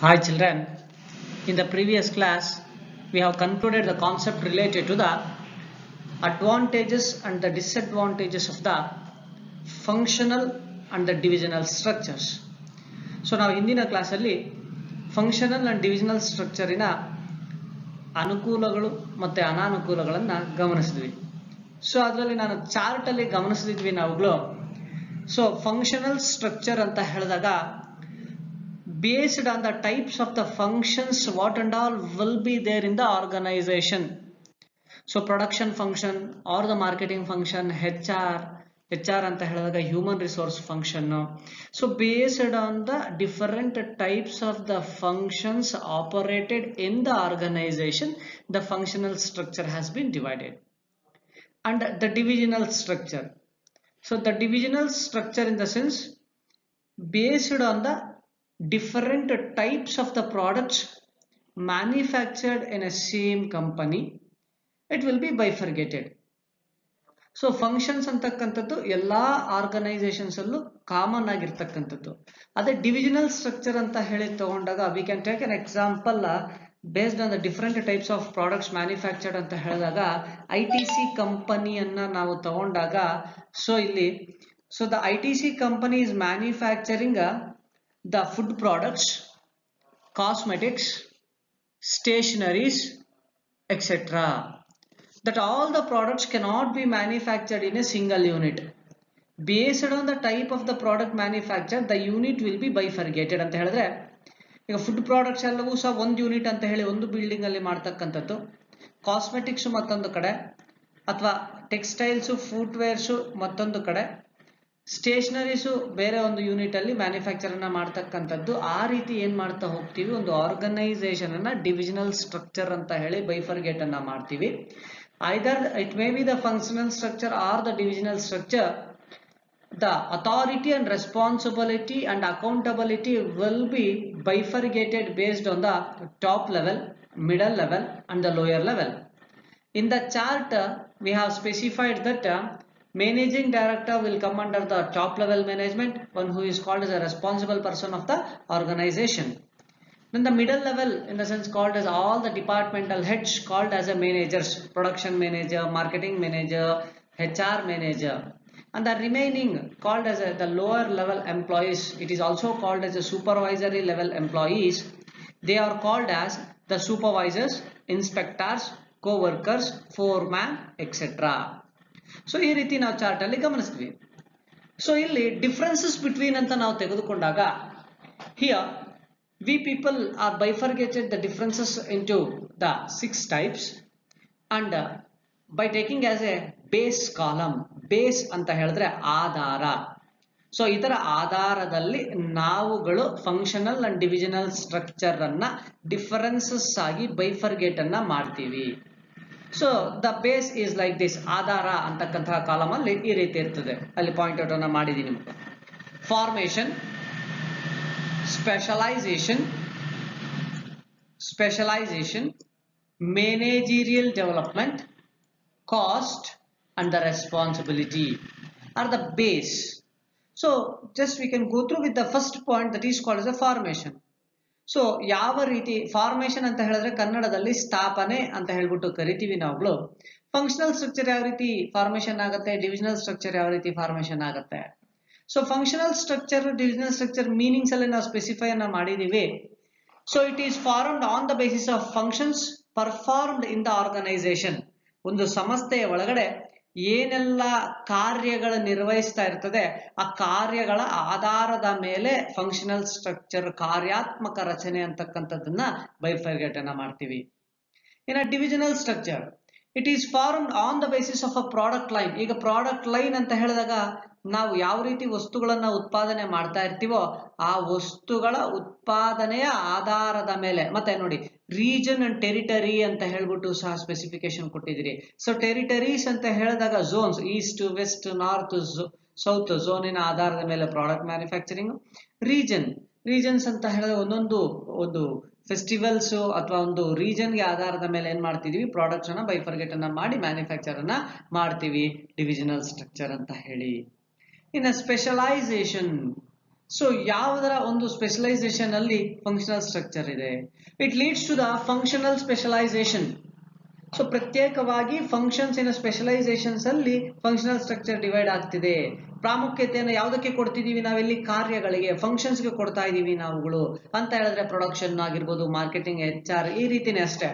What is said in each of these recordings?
Hi children, in the previous class we have concluded the concept related to the advantages and the disadvantages of the functional and the divisional structures. So ನಾವು ಹಿಂದಿನ ಕ್ಲಾಸಲ್ಲಿ functional and divisional ಸ್ಟ್ರಕ್ಚರಿನ ಅನುಕೂಲಗಳು ಮತ್ತು ಅನಾನುಕೂಲಗಳನ್ನು ಗಮನಿಸಿದ್ವಿ. So ಅದರಲ್ಲಿ ನಾನು ಚಾರ್ಟಲ್ಲಿ ಗಮನಿಸಿದ್ವಿ ನಾವುಗಳು. So functional structure ಅಂತ ಹೇಳಿದಾಗ based on the types of the functions what and all will be there in the organization. So production function or the marketing function, HR anta helidaga human resource function. So based on the different types of the functions operated in the organization, the functional structure has been divided. And the divisional structure, so the divisional structure in the sense based on the different types of the products manufactured in a same company, it will be bifurcated. So functions ಅಂತಕ್ಕಂಥದ್ದು ಎಲ್ಲಾ organisations ಅಲ್ಲೂ common ಆಗಿರ್ತಕ್ಕಂಥದ್ದು. ಅದೇ divisional structure ಅಂತ ಹೇಳಿ ತಗೊಂಡಾಗ we can take an example based on the different types of products manufactured ಅಂತ ಹೇಳಿದಾಗ ITC ಕಂಪನಿಯನ್ನ ನಾವು ತಗೊಂಡಾಗ so ಇಲ್ಲಿ so the ITC company is manufacturing the food products, cosmetics, stationeries, etc. That all the products cannot be manufactured in a single unit. Based on the type of the product manufactured, the unit will be bifurcated ಅಂತ ಹೇಳಿದ್ರೆ ಈಗ food products ಎಲ್ಲವೂ ಸಹ ಒಂದು unit ಅಂತ ಹೇಳಿ ಒಂದು building ಅಲ್ಲಿ ಮಾಡ್ತಕ್ಕಂಥದ್ದು, ಕಾಸ್ಮೆಟಿಕ್ಸ್ ಮತ್ತೊಂದು ಕಡೆ ಅಥವಾ ಟೆಕ್ಸ್ಟೈಲ್ಸ್ ಫುಟ್ವೇರ್ಸ್ ಮತ್ತೊಂದು ಕಡೆ, ಸ್ಟೇಷನರೀಸು ಬೇರೆ ಒಂದು ಯೂನಿಟ್ ಅಲ್ಲಿ ಮ್ಯಾನುಫ್ಯಾಕ್ಚರ್ ಅನ್ನ ಮಾಡ್ತಕ್ಕಂಥದ್ದು. ಆ ರೀತಿ ಏನ್ ಮಾಡ್ತಾ ಹೋಗ್ತೀವಿ, ಒಂದು ಆರ್ಗನೈಸೇಷನ್ ಅನ್ನ ಡಿವಿಷನಲ್ ಸ್ಟ್ರಕ್ಚರ್ ಅಂತ ಹೇಳಿ ಬೈಫರ್ಗೇಟ್ ಅನ್ನ ಮಾಡ್ತೀವಿ. Either it may be the functional structure are the divisional structure. The authority and responsibility and accountability will be bifurcated based on the top level, middle level and the lower level. In the chart we have specified that managing director will come under the top level management, one who is called as a responsible person of the organization. Then the middle level in the sense called as all the departmental heads called as a managers, production manager, marketing manager, HR manager. And the remaining called as the lower level employees, it is also called as a supervisory level employees. They are called as the supervisors, inspectors, co-workers, foreman, etc. So ಈ ರೀತಿ ನಾವು chart ಅಲ್ಲಿ ಗಮನಿಸ್ತೀವಿ. So ಇಲ್ಲಿ differences between ಅಂತ ನಾವು ತೆಗೆದುಕೊಂಡಾಗ here we people are bifurcated the differences into the 6 types and by taking as a base column. Base ಅಂತ ಹೇಳಿದ್ರೆ ಆಧಾರ. ಸೊ ಇದರ ಆಧಾರದಲ್ಲಿ ನಾವುಗಳು ಫಂಕ್ಷನಲ್ ಅಂಡ್ ಡಿವಿಷನಲ್ ಸ್ಟ್ರಕ್ಚರ್ ಅನ್ನ ಡಿಫರೆನ್ಸಸ್ ಆಗಿ ಬೈಫರ್ಗೇಟ್ ಅನ್ನ ಮಾಡ್ತೀವಿ. So the base is like this. ಆಧಾರ ಅಂತಕ್ಕಂತಹ ಕಾಲಮ್ ಅಲ್ಲಿ ಈ ರೀತಿ ಇರ್ತದೆ, ಅಲ್ಲಿ ಪಾಯಿಂಟ್ ಔಟ್ ಅನ್ನ ಮಾಡಿದೀನಿ ನಿಮ್ಗೆ. Formation, specialisation, managerial development, cost and the responsibility are the base. So just we can go through with the first point, that is called as a formation. So ಯಾವ ರೀತಿ ಫಾರ್ಮೇಶನ್ ಅಂತ ಹೇಳಿದ್ರೆ ಕನ್ನಡದಲ್ಲಿ ಸ್ಥಾಪನೆ ಅಂತ ಹೇಳ್ಬಿಟ್ಟು ಕರಿತೀವಿ ನಾವುಗಳು. ಫಂಕ್ಷನಲ್ ಸ್ಟ್ರಕ್ಚರ್ ಯಾವ ರೀತಿ ಫಾರ್ಮೇಶನ್ ಆಗುತ್ತೆ, ಡಿವಿಷನಲ್ ಸ್ಟ್ರಕ್ಚರ್ ಯಾವ ರೀತಿ ಫಾರ್ಮೇಶನ್ ಆಗುತ್ತೆ. So functional structure, divisional structure meanings ಅಲ್ಲಿ ನಾವು ಸ್ಪೆಸಿಫೈ ಅನ್ನ ಮಾಡಿದೀವಿ. So it is formed on the basis of functions performed in the organisation. ಒಂದು ಸಂಸ್ಥೆಯ ಒಳಗಡೆ ಏನೆಲ್ಲ ಕಾರ್ಯಗಳು ನಿರ್ವಹಿಸ್ತಾ ಇರ್ತದೆ ಆ ಕಾರ್ಯಗಳ ಆಧಾರದ ಮೇಲೆ ಫಂಕ್ಷನಲ್ ಸ್ಟ್ರಕ್ಚರ್, ಕಾರ್ಯಾತ್ಮಕ ರಚನೆ ಅಂತಕ್ಕಂಥದ್ದನ್ನ ಬೈಫರ್ಗೇಟ್ ಅನ್ನ ಮಾಡ್ತೀವಿ. In a divisional structure it is formed on the basis of a product line. ಈಗ ಪ್ರಾಡಕ್ಟ್ ಲೈನ್ ಅಂತ ಹೇಳಿದಾಗ ನಾವು ಯಾವ ರೀತಿ ವಸ್ತುಗಳನ್ನ ಉತ್ಪಾದನೆ ಮಾಡ್ತಾ ಇರ್ತೀವೋ ಆ ವಸ್ತುಗಳ ಉತ್ಪಾದನೆಯ ಆಧಾರದ ಮೇಲೆ. ಮತ್ತೆ ನೋಡಿ, ರೀಜನ್ ಅಂಡ್ ಟೆರಿಟರಿ ಅಂತ ಹೇಳ್ಬಿಟ್ಟು ಸಹ ಸ್ಪೆಸಿಫಿಕೇಶನ್ ಕೊಟ್ಟಿದ್ದೀರಿ. ಸೊ ಟೆರಿಟರೀಸ್ ಅಂತ ಹೇಳಿದಾಗ zones, east, west, north, south ಝೋನಿನ ಆಧಾರದ ಮೇಲೆ ಪ್ರಾಡಕ್ಟ್ ಮ್ಯಾನುಫ್ಯಾಕ್ಚರಿಂಗ್. ರೀಜನ್ಸ್ ಅಂತ ಹೇಳಿದ್ರೆ ಒಂದು ಫೆಸ್ಟಿವಲ್ಸ್ ಅಥವಾ ಒಂದು ರೀಜನ್ಗೆ ಆಧಾರದ ಮೇಲೆ ಏನ್ ಮಾಡ್ತಿದೀವಿ, ಪ್ರಾಡಕ್ಟ್ಸ್ ಅನ್ನ ಬೈಫರ್ಗೇಟ್ ಅನ್ನ ಮಾಡಿ ಮ್ಯಾನುಫ್ಯಾಕ್ಚರ್ ಅನ್ನ ಮಾಡ್ತೀವಿ ಡಿವಿಷನಲ್ ಸ್ಟ್ರಕ್ಚರ್ ಅಂತ ಹೇಳಿ. ಇನ್ ಸ್ಪೆಷಲೈಸೇಷನ್ ಸೊ ಯಾವುದರ ಒಂದು ಸ್ಪೆಷಲೈಸೇಷನ್ ಅಲ್ಲಿ ಫಂಕ್ಷನಲ್ ಸ್ಟ್ರಕ್ಚರ್ ಇದೆ? It leads to the functional specialisation. So ಪ್ರತ್ಯೇಕವಾಗಿ ಫಂಕ್ಷನ್ಸ್ ಇನ್ ಸ್ಪೆಷಲೈಸೇಷನ್ಸ್ ಅಲ್ಲಿ ಫಂಕ್ಷನಲ್ ಸ್ಟ್ರಕ್ಚರ್ ಡಿವೈಡ್ ಆಗ್ತಿದೆ. ಪ್ರಾಮುಖ್ಯತೆಯನ್ನು ಯಾವುದಕ್ಕೆ ಕೊಡ್ತಿದೀವಿ ನಾವಿಲ್ಲಿ? ಕಾರ್ಯಗಳಿಗೆ, ಫಂಕ್ಷನ್ಸ್ಗೆ ಕೊಡ್ತಾ ಇದೀವಿ ನಾವುಗಳು ಅಂತ ಹೇಳಿದ್ರೆ ಪ್ರೊಡಕ್ಷನ್ ಆಗಿರ್ಬೋದು, ಮಾರ್ಕೆಟಿಂಗ್, HR, ಈ ರೀತಿನೇ ಅಷ್ಟೇ.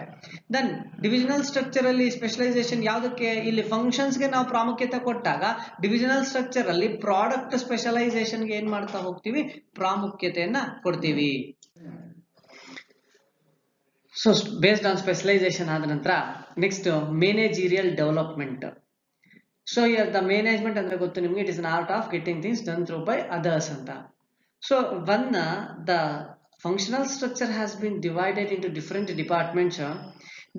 ದೆನ್ ಡಿವಿಷನಲ್ ಸ್ಟ್ರಕ್ಚರ್ ಅಲ್ಲಿ ಸ್ಪೆಷಲೈಸೇಷನ್ ಯಾವುದಕ್ಕೆ? ಇಲ್ಲಿ ಫಂಕ್ಷನ್ಸ್ಗೆ ನಾವು ಪ್ರಾಮುಖ್ಯತೆ ಕೊಟ್ಟಾಗ ಡಿವಿಷನಲ್ ಸ್ಟ್ರಕ್ಚರ್ ಅಲ್ಲಿ ಪ್ರಾಡಕ್ಟ್ ಸ್ಪೆಷಲೈಸೇಷನ್ಗೆ ಏನ್ ಮಾಡ್ತಾ ಹೋಗ್ತೀವಿ? ಪ್ರಾಮುಖ್ಯತೆಯನ್ನ ಕೊಡ್ತೀವಿ. ಸೊ ಬೇಸ್ಡ್ ಆನ್ ಸ್ಪೆಷಲೈಸೇಷನ್ ಆದ ನಂತರ next managerial development. So here the management ಅಂದ್ರೆ ಗೊತ್ತು ನಿಮ್ಗೆ, it is an art of getting things done through by others ಅಂತ. So the functional structure has been divided into different departments.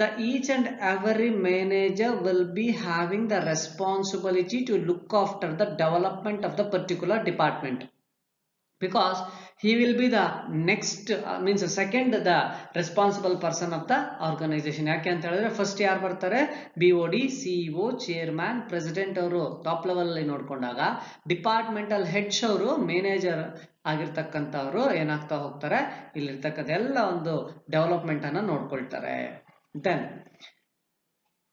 The each and every manager will be having the responsibility to look after the development of the particular department, because he will be the next means second the responsible person of the organization. ಯಾಕೆ ಅಂತ ಹೇಳಿದ್ರೆ first ಯಾರು ಬರ್ತಾರೆ? BOD, CEO, chairman, president ಅವರು top level ಅಲ್ಲಿ ನೋಡ್ಕೊಂಡಾಗ departmental heads ಅವರು manager ಆಗಿರ್ತಕ್ಕಂಥವ್ರು ಏನಾಗ್ತಾ ಹೋಗ್ತಾರೆ? ಇಲ್ಲಿರ್ತಕ್ಕಂಥ ಎಲ್ಲ ಒಂದು ಡೆವಲಪ್ಮೆಂಟ್ ಅನ್ನ ನೋಡ್ಕೊಳ್ತಾರೆ. Then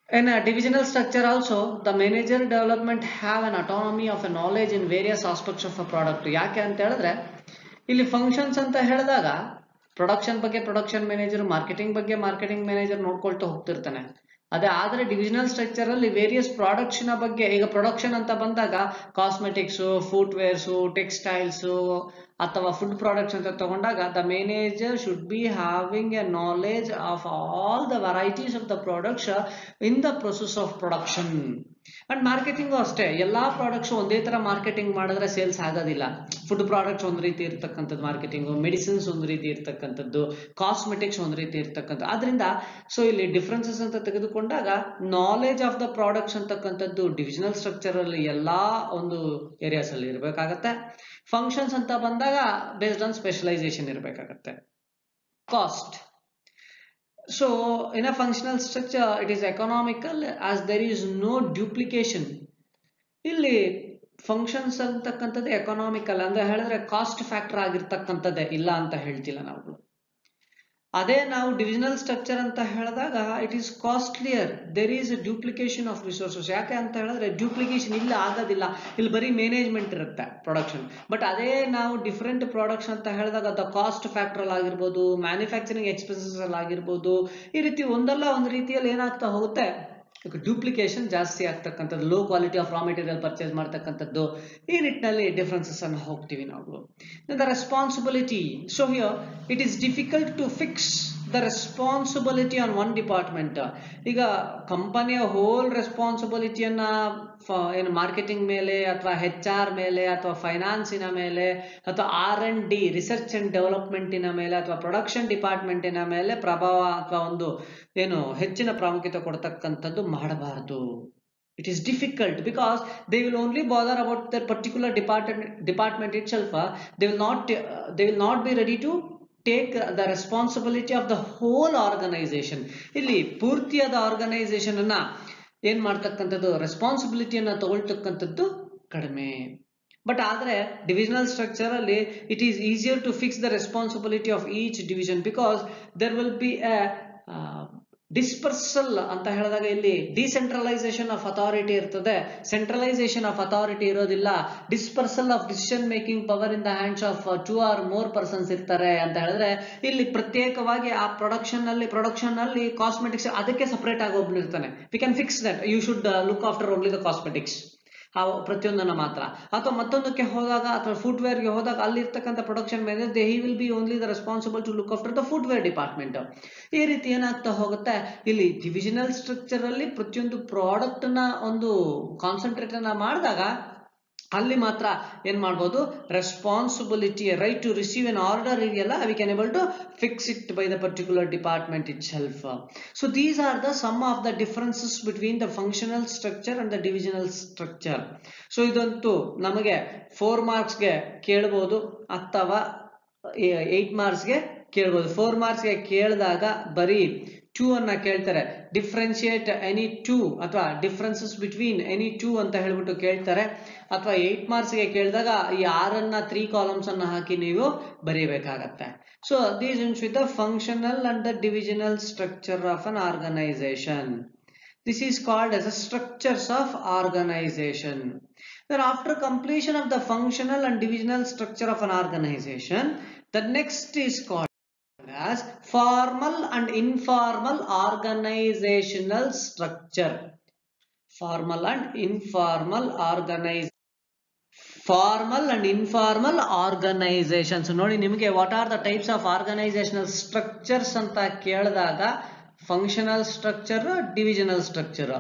in a divisional structure also, the manager development have an autonomy of a knowledge in various aspects of a product. ಯಾಕೆ ಅಂತ ಹೇಳಿದ್ರೆ ಇಲ್ಲಿ ಫಂಕ್ಷನ್ಸ್ ಅಂತ ಹೇಳಿದಾಗ ಪ್ರೊಡಕ್ಷನ್ ಬಗ್ಗೆ ಪ್ರೊಡಕ್ಷನ್ ಮ್ಯಾನೇಜರ್, ಮಾರ್ಕೆಟಿಂಗ್ ಬಗ್ಗೆ ಮಾರ್ಕೆಟಿಂಗ್ ಮ್ಯಾನೇಜರ್ ನೋಡ್ಕೊಳ್ತಾ ಹೋಗ್ತಿರ್ತಾನೆ. ಅದೇ ಆದ್ರೆ ಡಿವಿಷನಲ್ ಸ್ಟ್ರಕ್ಚರ್ ಅಲ್ಲಿ ವೇರಿಯಸ್ ಪ್ರಾಡಕ್ಟ್ಸ್ ನ ಬಗ್ಗೆ, ಈಗ ಪ್ರೊಡಕ್ಷನ್ ಅಂತ ಬಂದಾಗ ಕಾಸ್ಮೆಟಿಕ್ಸ್, ಫುಟ್ ವೇರ್ಸ್, ಟೆಕ್ಸ್ಟೈಲ್ಸ್ ಅಥವಾ ಫುಡ್ ಪ್ರಾಡಕ್ಟ್ಸ್ ಅಂತ ತಗೊಂಡಾಗ the manager should be having A knowledge of all the varieties of the products in the process of production. And marketing ಅಷ್ಟೇ, ಎಲ್ಲಾ ಪ್ರಾಡಕ್ಟ್ಸ್ ಒಂದೇ ತರ ಮಾರ್ಕೆಟಿಂಗ್ ಮಾಡಿದ್ರೆ ಸೇಲ್ಸ್ ಆಗೋದಿಲ್ಲ. ಫುಡ್ ಪ್ರಾಡಕ್ಟ್ಸ್ ಒಂದ್ ರೀತಿ ಇರ್ತಕ್ಕಂಥದ್ದು ಮಾರ್ಕೆಟಿಂಗು, ಮೆಡಿಸಿನ್ಸ್ ಒಂದ್ ರೀತಿ ಇರ್ತಕ್ಕಂಥದ್ದು, ಕಾಸ್ಮೆಟಿಕ್ಸ್ ಒಂದ್ ರೀತಿ ಇರ್ತಕ್ಕಂಥದ್ದು. ಆದ್ರಿಂದ ಸೊ ಇಲ್ಲಿ ಡಿಫ್ರೆನ್ಸಸ್ ಅಂತ ತೆಗೆದುಕೊಂಡಾಗ ನಾಲೆಜ್ ಆಫ್ ದ ಪ್ರಾಡಕ್ಟ್ಸ್ ಅಂತಕ್ಕಂಥದ್ದು ಡಿವಿಷನಲ್ ಸ್ಟ್ರಕ್ಚರ್ ಅಲ್ಲಿ ಎಲ್ಲಾ ಒಂದು ಏರಿಯಾಸ್ ಅಲ್ಲಿ ಇರಬೇಕಾಗತ್ತೆ. ಫಂಕ್ಷನ್ಸ್ ಅಂತ ಬಂದಾಗ ಬೇಸ್ಡ್ ಆನ್ ಸ್ಪೆಷಲೈಸೇಷನ್ ಇರಬೇಕಾಗತ್ತೆ. Cost. So in a functional structure it is economical as there is no duplication. ಇಲ್ಲಿ ಫಂಕ್ಷನ್ಸ್ ಅಂತಕ್ಕಂಥದ್ದು ಎಕನಾಮಿಕಲ್ ಅಂದ್ರೆ ಹೇಳಿದ್ರೆ ಕಾಸ್ಟ್ ಫ್ಯಾಕ್ಟರ್ ಆಗಿರ್ತಕ್ಕಂಥದ್ದೇ, ಇಲ್ಲ ಅಂತ ಹೇಳ್ತಿಲ್ಲ ನಾವು. ಅದೇ ನಾವು ಡಿವಿಷನಲ್ ಸ್ಟ್ರಕ್ಚರ್ ಅಂತ ಹೇಳಿದಾಗ it is costlier, there is duplication of resources. ಯಾಕೆ ಅಂತ ಹೇಳಿದ್ರೆ ಡ್ಯೂಪ್ಲಿಕೇಶನ್ ಇಲ್ಲಿ ಆಗೋದಿಲ್ಲ, ಇಲ್ಲಿ ಬರೀ ಮ್ಯಾನೇಜ್ಮೆಂಟ್ ಇರುತ್ತೆ ಪ್ರೊಡಕ್ಷನ್. ಬಟ್ ಅದೇ ನಾವು ಡಿಫ್ರೆಂಟ್ ಪ್ರಾಡಕ್ಟ್ಸ್ ಅಂತ ಹೇಳಿದಾಗ ದ ಕಾಸ್ಟ್ ಫ್ಯಾಕ್ಟರ್ ಅಲ್ಲಿ ಆಗಿರ್ಬೋದು, ಮ್ಯಾನುಫ್ಯಾಕ್ಚರಿಂಗ್ ಎಕ್ಸ್ಪೆನ್ಸಸ್ ಅಲ್ಲಿ ಆಗಿರ್ಬೋದು, ಈ ರೀತಿ ಒಂದಲ್ಲ ಒಂದು ರೀತಿಯಲ್ಲಿ ಏನಾಗ್ತಾ ಹೋಗುತ್ತೆ? ಡ್ಯೂಪ್ಲಿಕೇಶನ್ ಜಾಸ್ತಿ ಆಗ್ತಕ್ಕಂಥದ್ದು, low quality of raw material purchase ಮಾಡ್ತಕ್ಕಂಥದ್ದು, ಈ ನಿಟ್ಟಿನಲ್ಲಿ ಡಿಫ್ರೆನ್ಸಸ್ ಅನ್ನು ಹೋಗ್ತೀವಿ ನಾವು. The responsibility. So here it is difficult to fix the responsibility on one department. ಈಗ ಕಂಪನಿಯ ಹೋಲ್ ರೆಸ್ಪಾನ್ಸಿಬಿಲಿಟಿಯನ್ನ ಏನು ಮಾರ್ಕೆಟಿಂಗ್ ಮೇಲೆ ಅಥವಾ HR ಮೇಲೆ ಅಥವಾ ಫೈನಾನ್ಸಿನ ಮೇಲೆ ಅಥವಾ R&D ರಿಸರ್ಚ್ ಅಂಡ್ ಡೆವಲಪ್ಮೆಂಟಿನ ಮೇಲೆ ಅಥವಾ ಪ್ರೊಡಕ್ಷನ್ ಡಿಪಾರ್ಟ್ಮೆಂಟಿನ ಮೇಲೆ ಪ್ರಭಾವ ಅಥವಾ ಒಂದು ಏನು ಹೆಚ್ಚಿನ ಪ್ರಾಮುಖ್ಯತೆ ಕೊಡ್ತಕ್ಕಂಥದ್ದು ಮಾಡಬಾರದು. It is difficult because they will only bother about their particular department itself. They will not be ready to take the responsibility of the whole organization. ಇಲ್ಲಿ ಪೂರ್ತಿಯಾದ ಆರ್ಗನೈಸೇಷನ್ ಅನ್ನ ಏನ್ ಮಾಡ್ತಕ್ಕಂಥದ್ದು, ರೆಸ್ಪಾನ್ಸಿಬಿಲಿಟಿಯನ್ನ ತಗೊಳ್ತಕ್ಕಂಥದ್ದು ಕಡಿಮೆ. ಬಟ್ ಆದ್ರೆ ಡಿವಿಷನಲ್ ಸ್ಟ್ರಕ್ಚರ್ ಅಲ್ಲಿ it is easier to fix the responsibility of each division because there will be a dispersal ಅಂತ ಹೇಳಿದಾಗ ಇಲ್ಲಿ ಡಿಸೆಂಟ್ರಲೈಸೇಷನ್ ಆಫ್ ಅಥಾರಿಟಿ ಇರ್ತದೆ, ಸೆಂಟ್ರಲೈಸೇಷನ್ ಆಫ್ ಅಥಾರಿಟಿ ಇರೋದಿಲ್ಲ. Dispersal of decision making power in the hands of 2 or more persons ಇರ್ತಾರೆ ಅಂತ ಹೇಳಿದ್ರೆ ಇಲ್ಲಿ ಪ್ರತ್ಯೇಕವಾಗಿ ಆ ಪ್ರೊಡಕ್ಷನ್ ಅಲ್ಲಿ ಕಾಸ್ಮೆಟಿಕ್ಸ್ ಅದಕ್ಕೆ ಸಪರೇಟ್ ಆಗಿ ಒಬ್ಬನಿರ್ತಾನೆ. We can fix that you should look after only the cosmetics, ಪ್ರತಿಯೊಂದನ್ನ ಮಾತ್ರ. ಅಥವಾ ಮತ್ತೊಂದಕ್ಕೆ ಹೋದಾಗ ಅಥವಾ ಫುಟ್ವೇರ್ ಗೆ ಹೋದಾಗ ಅಲ್ಲಿರ್ತಕ್ಕಂಥ production manager he will be only the responsible to look after the footwear department. ಈ ರೀತಿ ಏನಾಗ್ತಾ ಹೋಗುತ್ತೆ, ಇಲ್ಲಿ ಡಿವಿಷನಲ್ ಸ್ಟ್ರಕ್ಚರ್ ಅಲ್ಲಿ ಪ್ರತಿಯೊಂದು ಪ್ರಾಡಕ್ಟ್ ನ ಒಂದು ಕಾನ್ಸಂಟ್ರೇಟ್ ಅನ್ನ ಮಾಡಿದಾಗ ಅಲ್ಲಿ ಮಾತ್ರ ಏನ್ ಮಾಡ್ಬೋದು, responsibility right to receive an order ಇದೆಯಲ್ಲ, we can able to fix it by the particular department itself. So these are the some of the differences between the functional structure and the divisional structure. So ಇದಂತೂ ನಮಗೆ 4 ಮಾರ್ಕ್ಸ್ಗೆ ಕೇಳಬಹುದು ಅಥವಾ 8 ಮಾರ್ಕ್ಸ್ಗೆ ಕೇಳ್ಬೋದು. 4 ಮಾರ್ಕ್ಸ್ಗೆ ಕೇಳಿದಾಗ ಬರೀ two ಅನ್ನ ಕೇಳ್ತಾರೆ, ಡಿಫ್ರೆನ್ಶಿಯೇಟ್ ಎನಿ ಟೂ ಅಥವಾ ಡಿಫ್ರೆನ್ಸಸ್ ಬಿಟ್ವೀನ್ ಎನಿ ಟೂ ಅಂತ ಹೇಳ್ಬಿಟ್ಟು ಕೇಳ್ತಾರೆ. ಅಥವಾ 8 ಮಾರ್ಕ್ಸ್ಗೆ ಕೇಳಿದಾಗ ಈ 6 3 ಕಾಲಮ್ಸ್ ಅನ್ನ ಹಾಕಿ ನೀವು ಬರೀಬೇಕಾಗತ್ತೆ. So these ins with the functional and the divisional structure of an organisation. This is called as a structures of organization. Then after completion of the functional and divisional structure of an organization, the next is called as formal and informal organizational structure. Formal and informal organizations. ನೋಡಿ ನಿಮಗೆ what are the types of organizational structures ಅಂತ ಕೇಳಿದಾಗ functional structure, divisional structure.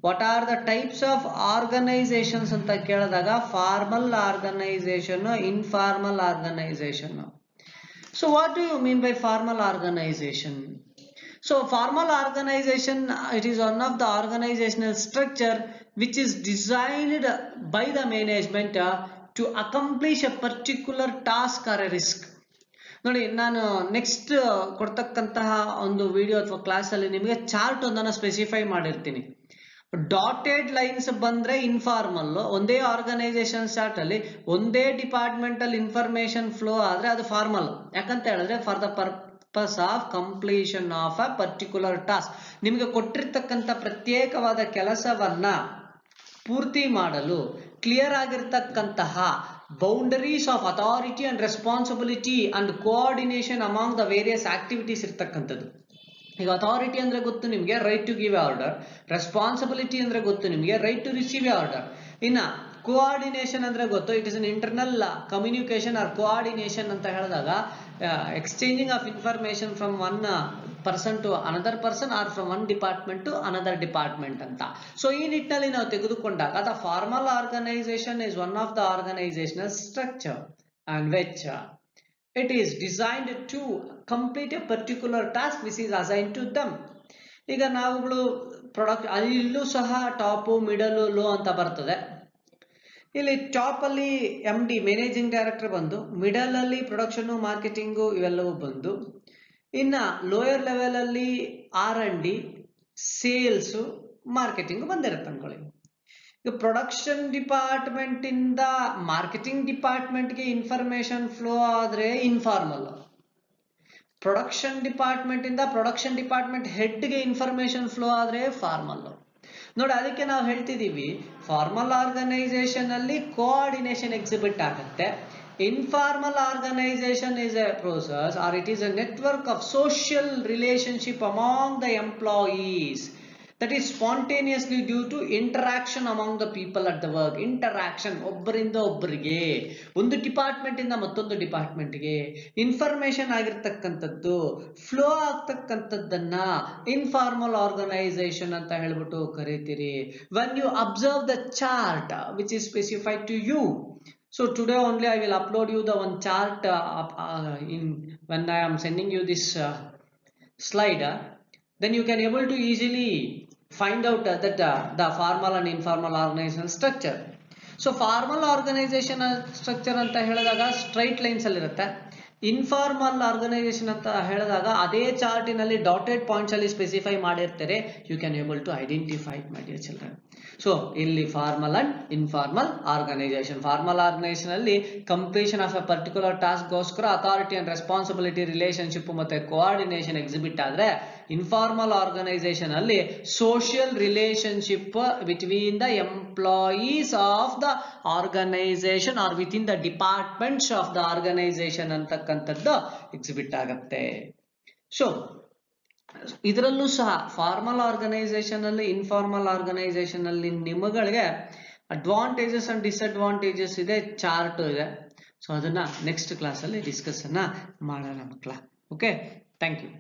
What are the types of organizations ಅಂತ ಕೇಳಿದಾಗ formal organization, informal organization. So what do you mean by formal organization? So formal organization, it is one of the organizational structure which is designed by the management to accomplish a particular task or a risk. ನೋಡಿ, ನಾನು next ಕೊಡ್ತಕ್ಕಂತಹ ಒಂದು video ಅಥವಾ ಕ್ಲಾಸಲ್ಲಿ ನಿಮಗೆ chart ಒಂದನ್ನು specify ಮಾಡಿರ್ತೀನಿ. Dotted lines ಬಂದ್ರೆ informal, ಒಂದೇ ಆರ್ಗನೈಸೇಷನ್ ಚಾರ್ಟ್ ಅಲ್ಲಿ ಒಂದೇ ಡಿಪಾರ್ಟ್ಮೆಂಟ್ ಅಲ್ಲಿ ಇನ್ಫಾರ್ಮೇಶನ್ ಫ್ಲೋ ಆದ್ರೆ ಅದು ಫಾರ್ಮಲ್. ಯಾಕಂತ ಹೇಳಿದ್ರೆ for the purpose of completion of a particular task, ನಿಮಗೆ ಕೊಟ್ಟಿರ್ತಕ್ಕಂಥ ಪ್ರತ್ಯೇಕವಾದ ಕೆಲಸವನ್ನ ಪೂರ್ತಿ ಮಾಡಲು ಕ್ಲಿಯರ್ ಆಗಿರ್ತಕ್ಕಂತಹ boundaries of authority and responsibility and coordination among the various activities ಇರ್ತಕ್ಕಂಥದ್ದು. ಈಗ ಅಥಾರಿಟಿ ಅಂದ್ರೆ ಗೊತ್ತು ನಿಮಗೆ, right to give a order. Responsibility ಅಂದ್ರೆ ಗೊತ್ತು ನಿಮಗೆ, right to receive a order. ಇನ್ನ ಕೋಆರ್ಡಿನೇಷನ್ ಅಂದ್ರೆ ಗೊತ್ತು, it is an internal communication or coordination ಅಂತ ಹೇಳಿದಾಗ exchanging of information from one person to another person or from one department to another department ಅಂತ. So ಈ ನಿಟ್ಟಿನಲ್ಲಿ ನಾವು ತೆಗೆದುಕೊಂಡಾಗ the formal organisation is one of the organisational structure and which it is designed to complete a particular task which is assigned to them. ಈಗ ನಾವುಗಳು product ಅಲ್ಲೂ ಸಹ top, ಮಿಡಲು, low ಅಂತ ಬರ್ತದೆ. ಇಲ್ಲಿ ಟಾಪ್ ಅಲ್ಲಿ MD ಮ್ಯಾನೇಜಿಂಗ್ ಡೈರೆಕ್ಟರ್ ಬಂದು, middle ಅಲ್ಲಿ ಪ್ರೊಡಕ್ಷನ್, ಮಾರ್ಕೆಟಿಂಗು ಇವೆಲ್ಲವೂ ಬಂದು, ಇನ್ನ ಲೋಯರ್ ಲೆವೆಲ್ ಅಲ್ಲಿ R&D, ಸೇಲ್ಸ್, ಮಾರ್ಕೆಟಿಂಗ್ ಬಂದಿರುತ್ತೆ ಅನ್ಕೊಳ್ಳಿ. ಈಗ ಪ್ರೊಡಕ್ಷನ್ ಡಿಪಾರ್ಟ್ಮೆಂಟ್ ಇಂದ ಮಾರ್ಕೆಟಿಂಗ್ ಡಿಪಾರ್ಟ್ಮೆಂಟ್ಗೆ ಇನ್ಫಾರ್ಮೇಶನ್ ಫ್ಲೋ ಆದ್ರೆ ಇನ್ಫಾರ್ಮಲ್. ಪ್ರೊಡಕ್ಷನ್ ಡಿಪಾರ್ಟ್ಮೆಂಟ್ ಇಂದ ಪ್ರೊಡಕ್ಷನ್ ಡಿಪಾರ್ಟ್ಮೆಂಟ್ ಹೆಡ್ಗೆ ಇನ್ಫಾರ್ಮೇಶನ್ ಫ್ಲೋ ಆದ್ರೆ ಫಾರ್ಮಲ್. ನೋಡಿ, ಅದಕ್ಕೆ ನಾವು ಹೇಳ್ತಿದೀವಿ ಫಾರ್ಮಲ್ ಆರ್ಗನೈಸೇಷನ್ ಅಲ್ಲಿ ಕೋಆರ್ಡಿನೇಷನ್ ಎಕ್ಸಿಬಿಟ್ ಆಗುತ್ತೆ. Informal organization is a process or it is a network of social relationship among the employees that is spontaneously due to interaction among the people at the work. Interaction, ಒಬ್ಬರಿಂದ ಒಬ್ಬರಿಗೆ, ಒಂದು department ಇಂದ ಮತ್ತೊಂದು ಡಿಪಾರ್ಟ್ಮೆಂಟ್ಗೆ information ಆಗಿರ್ತಕ್ಕಂಥದ್ದು, flow ಆಗ್ತಕ್ಕಂಥದ್ದನ್ನ informal organisation ಅಂತ ಹೇಳ್ಬಿಟ್ಟು ಕರೀತೀರಿ. when you observe the chart which is specified to you, so today only I will upload you the one chart when I am sending you this slide, then you can able to easily find out that the formal and informal organizational structure. So formal organizational structure ಅಂತ ಹೇಳಿದಾಗ straight lines ಅಲ್ಲಿ ಇರುತ್ತೆ. Informal organisation ಅಂತ ಹೇಳಿದಾಗ ಅದೇ ಚಾರ್ಟಿನಲ್ಲಿ dotted points ಅಲ್ಲಿ specify ಮಾಡಿರ್ತಾರೆ. You can able to identify my dear children. So ಇಲ್ಲಿ formal and informal organisation. Formal organisation ಅಲ್ಲಿ completion of a particular task ಗೋಸ್ಕರ ಅಥಾರಿಟಿ ಅಂಡ್ ರೆಸ್ಪಾನ್ಸಿಬಿಲಿಟಿ ರಿಲೇಶನ್ಶಿಪ್ ಮತ್ತೆ ಕೋಆರ್ಡಿನೇಷನ್ ಎಕ್ಸಿಬಿಟ್ ಆದ್ರೆ, ಇನ್ಫಾರ್ಮಲ್ ಆರ್ಗನೈಸೇಷನ್ ಅಲ್ಲಿ social relationship between the employees of the organisation are with in the departments of the organisation ಅಂತಕ್ಕಂಥದ್ದು exhibit ಆಗತ್ತೆ. So ಇದರಲ್ಲೂ ಸಹ formal organisation ಅಲ್ಲಿ, informal organisation ಅಲ್ಲಿ ನಿಮಗೆ ಅಡ್ವಾಂಟೇಜಸ್ ಅಂಡ್ ಡಿಸ್ಅಡ್ವಾಂಟೇಜಸ್ ಇದೆ, ಚಾರ್ಟ್ ಇದೆ. ಸೊ ಅದನ್ನ ನೆಕ್ಸ್ಟ್ ಕ್ಲಾಸ್ ಅಲ್ಲಿ ಡಿಸ್ಕಸ್ ಮಾಡೋಣ ಮಕ್ಕಳ. Okay, thank you.